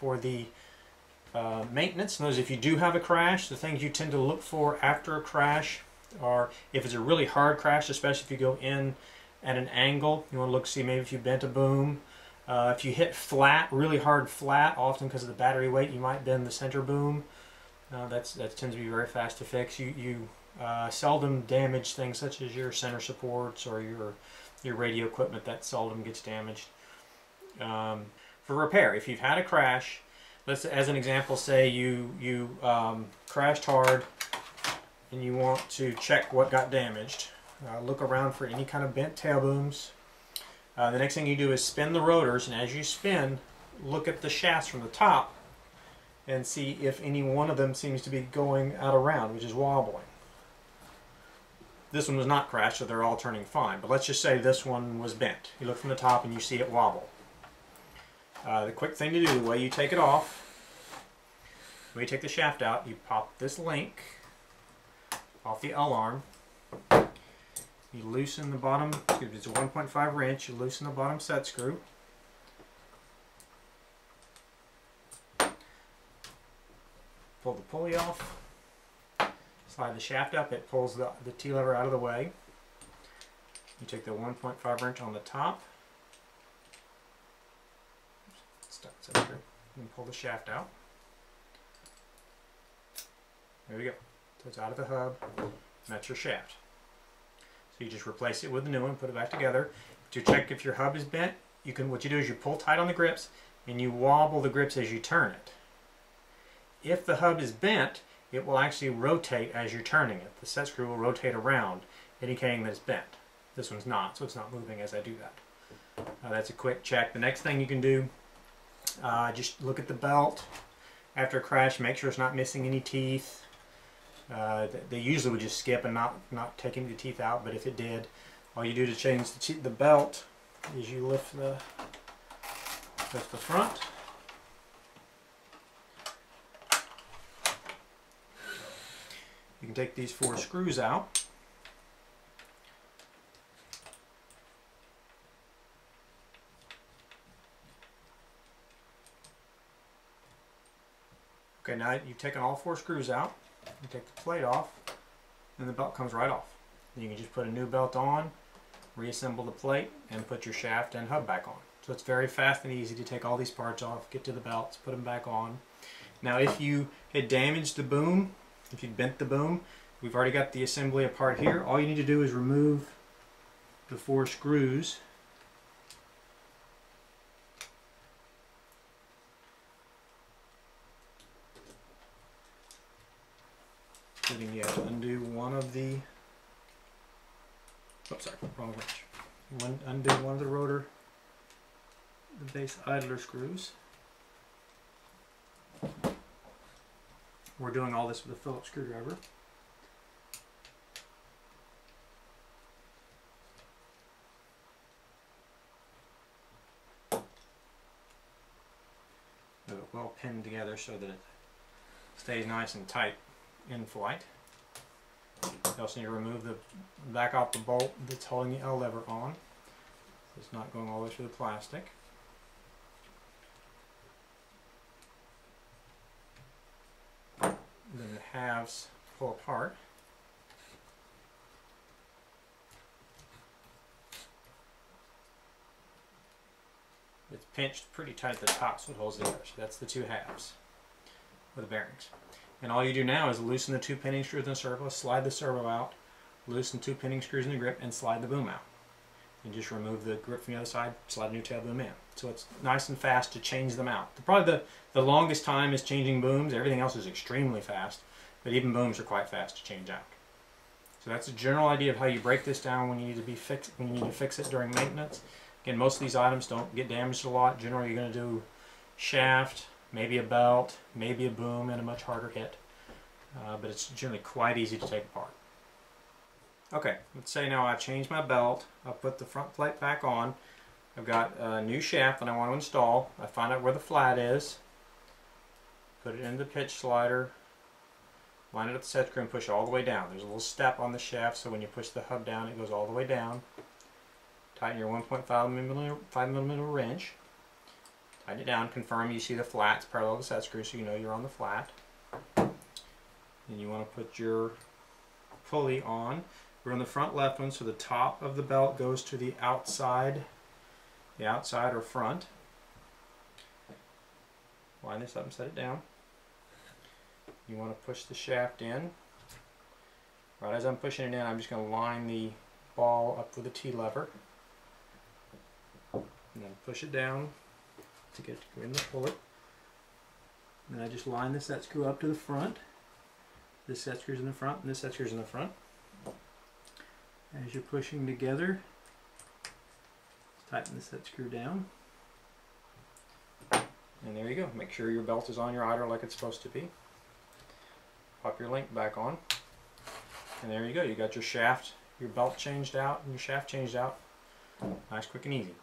For the maintenance, notice if you do have a crash, the things you tend to look for after a crash are, if it's a really hard crash, especially if you go in at an angle, you want to look see maybe if you bent a boom. If you hit flat, really hard flat, often because of the battery weight, you might bend the center boom. That tends to be very fast to fix. You seldom damage things such as your center supports or your radio equipment. That seldom gets damaged. For repair, if you've had a crash, let's, as an example, say you crashed hard and you want to check what got damaged. Look around for any kind of bent tail booms. The next thing you do is spin the rotors, and as you spin, look at the shafts from the top and see if any one of them seems to be going out of round, which is wobbling. This one was not crashed, so they're all turning fine. But let's just say this one was bent. You look from the top and you see it wobble. The quick thing to do, the way you take it off, when you take the shaft out, you pop this link off the L-arm. You loosen the bottom, it's a 1.5 wrench, you loosen the bottom set screw. Pull the pulley off. Slide the shaft up, it pulls the T-lever out of the way. You take the 1.5 wrench on the top. Stuck set screw. And pull the shaft out. There we go. So it's out of the hub. And that's your shaft. So you just replace it with a new one, put it back together. To check if your hub is bent, what you do is you pull tight on the grips and you wobble the grips as you turn it. If the hub is bent, it will actually rotate as you're turning it. The set screw will rotate around, indicating that it's bent. This one's not, so it's not moving as I do that. That's a quick check. The next thing you can do, just look at the belt. After a crash, make sure it's not missing any teeth. They usually would just skip and not take any of the teeth out, but if it did, all you do to change the belt is you lift the front. You can take these 4 screws out. Okay, now you've taken all 4 screws out. You take the plate off, and the belt comes right off. You can just put a new belt on, reassemble the plate, and put your shaft and hub back on. So it's very fast and easy to take all these parts off, get to the belts, put them back on. Now if you had damaged the boom, if you'd bent the boom, we've already got the assembly apart here. All you need to do is remove the 4 screws. You have to undo one of the, oops, sorry, wrong wrench. Undo one of the rotor, the base idler screws. We're doing all this with a Phillips screwdriver. Have it well pinned together so that it stays nice and tight in flight. You also need to remove the back off the bolt that's holding the L lever on. It's not going all the way through the plastic. Then the halves pull apart. It's pinched pretty tight at the top so it holds together. So that's the 2 halves with the bearings. And all you do now is loosen the 2 pinning screws in the servo, slide the servo out, loosen 2 pinning screws in the grip, and slide the boom out. And just remove the grip from the other side, slide a new tail boom in. So it's nice and fast to change them out. Probably the longest time is changing booms. Everything else is extremely fast, but even booms are quite fast to change out. So that's a general idea of how you break this down when you need to fix it during maintenance. Again, most of these items don't get damaged a lot. Generally, you're going to do shaft, maybe a belt, maybe a boom, and a much harder hit. But it's generally quite easy to take apart. Okay, let's say now I've changed my belt. I'll put the front plate back on. I've got a new shaft that I want to install. I find out where the flat is. Put it in the pitch slider. Line it up the set screw and push all the way down. There's a little step on the shaft, so when you push the hub down, it goes all the way down. Tighten your 1.5 millimeter wrench. Tighten it down, confirm you see the flats parallel to the set screw so you know you're on the flat. And you want to put your pulley on. We're on the front left one, so the top of the belt goes to the outside or front. Line this up and set it down. You want to push the shaft in. Right as I'm pushing it in, I'm just going to line the ball up with a T-lever. And then push it down to get to go in the pulley. And then I just line the set screw up to the front. This set screw's in the front and this set screw's in the front. As you're pushing together, tighten the set screw down. And there you go. Make sure your belt is on your idler like it's supposed to be. Pop your link back on. And there you go. You got your shaft, your belt changed out, and your shaft changed out. Nice, quick, and easy.